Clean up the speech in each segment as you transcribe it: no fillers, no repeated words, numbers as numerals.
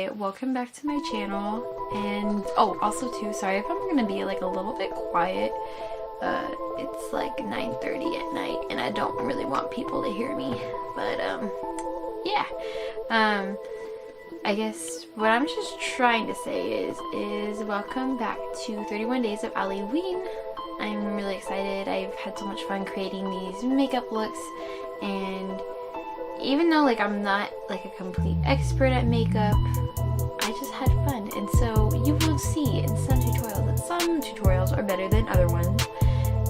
Welcome back to my channel, and also too, sorry if I'm gonna be like a little bit quiet. It's like 9:30 at night and I don't really want people to hear me, but yeah, I guess what I'm just trying to say is welcome back to 31 days of Allieween. I'm really excited. I've had so much fun creating these makeup looks, and even though like I'm not like a complete expert at makeup, I just had fun. And so you will see in some tutorials that some tutorials are better than other ones,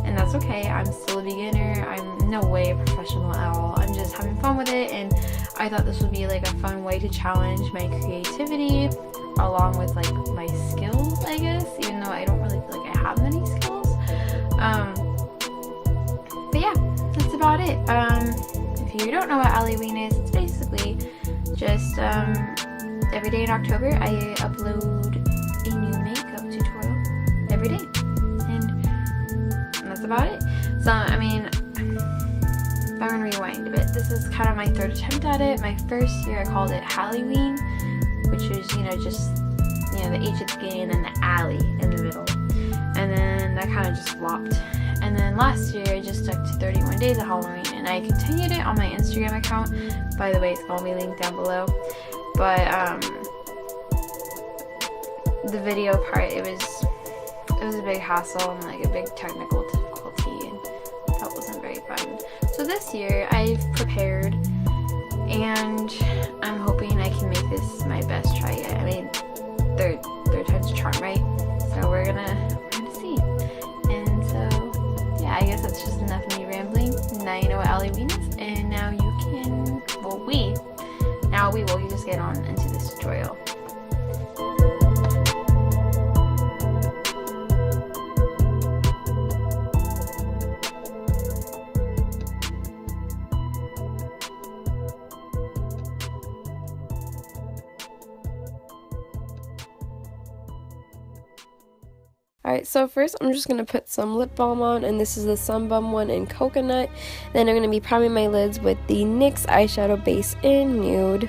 and that's okay. I'm still a beginner. I'm no way a professional at all. I'm just having fun with it, and I thought this would be like a fun way to challenge my creativity along with like my skills, I guess, even though I don't really feel like I have many skills. But yeah, that's about it. If you don't know what Allieween is, it's basically just every day in October I upload a new makeup tutorial every day, and that's about it. So I mean, if I'm gonna rewind a bit, this is kind of my third attempt at it. My first year I called it Halloweeen, which is, just the H at the beginning and then the alley in the middle, and then that kind of just flopped. And then last year I just stuck to 31 days of Halloween, and I continued it on my Instagram account. By the way, it's gonna be linked down below. But the video part, it was a big hassle and like a big technical difficulty, and that wasn't very fun. So this year I've prepared, and I'm hoping I can make this my best try yet. I mean, third time's a charm, right? So we're gonna see. And so yeah, I guess that's just enough of me rambling. Now you know what Allieween is, and now you can, we will just get on into this tutorial. Alright, so first I'm just going to put some lip balm on, and this is the Sunbum one in Coconut. Then I'm going to be priming my lids with the NYX eyeshadow base in Nude.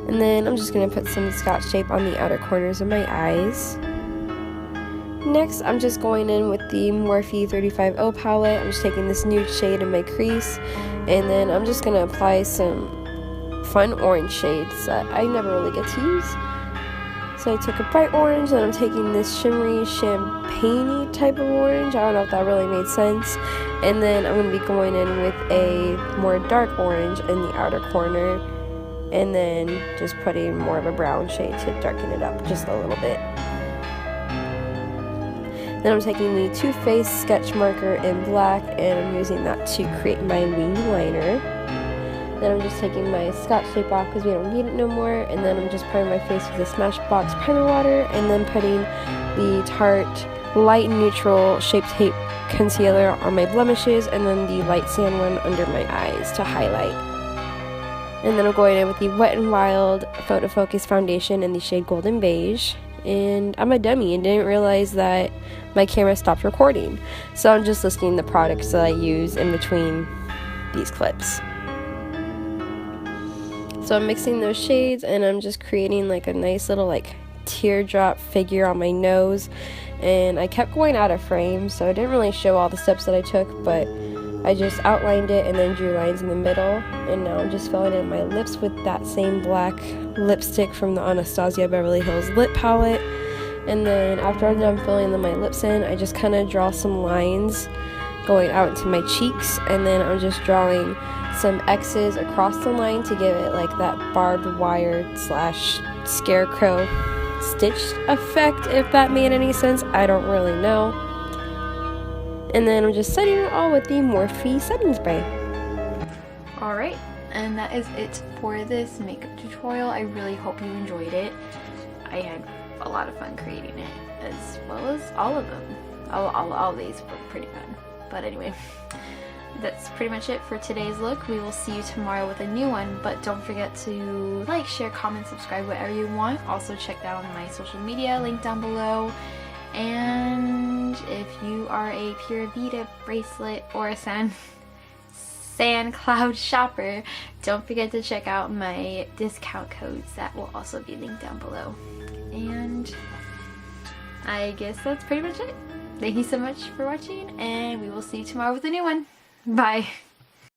And then I'm just going to put some Scotch tape on the outer corners of my eyes. Next, I'm just going in with the Morphe 35O palette. I'm just taking this nude shade in my crease, and then I'm just going to apply some fun orange shades that I never really get to use. So I took a bright orange, and I'm taking this shimmery champagne-y type of orange. I don't know if that really made sense. And then I'm going to be going in with a more dark orange in the outer corner, and then just putting more of a brown shade to darken it up just a little bit. Then I'm taking the Too Faced sketch marker in black, and I'm using that to create my wing liner. Then I'm just taking my Scotch tape off because we don't need it no more, and then I'm just priming my face with the Smashbox primer water, and then putting the Tarte light neutral Shape Tape concealer on my blemishes, and then the light sand one under my eyes to highlight. And then I'm going in with the Wet n Wild Photo Focus foundation in the shade Golden Beige. And I'm a dummy and didn't realize that my camera stopped recording, so I'm just listing the products that I use in between these clips. So I'm mixing those shades, and I'm just creating like a nice little like teardrop figure on my nose, and I kept going out of frame, so I didn't really show all the steps that I took, but I just outlined it and then drew lines in the middle. And now I'm just filling in my lips with that same black lipstick from the Anastasia Beverly Hills lip palette. And then after I'm done filling my lips in, I just kind of draw some lines going out into my cheeks, and then I'm just drawing some X's across the line to give it like that barbed wire / scarecrow stitched effect, if that made any sense. I don't really know. And then I'm just setting it all with the Morphe setting spray. Alright, and that is it for this makeup tutorial. I really hope you enjoyed it. I had a lot of fun creating it, as well as all of them. All of these were pretty fun. But anyway, that's pretty much it for today's look. We will see you tomorrow with a new one, but don't forget to like, share, comment, subscribe, whatever you want. Also check out my social media, link down below. And if you are a Pura Vida bracelet or a Sand Cloud shopper, don't forget to check out my discount codes that will also be linked down below. And I guess that's pretty much it. Thank you so much for watching, and we will see you tomorrow with a new one. Bye.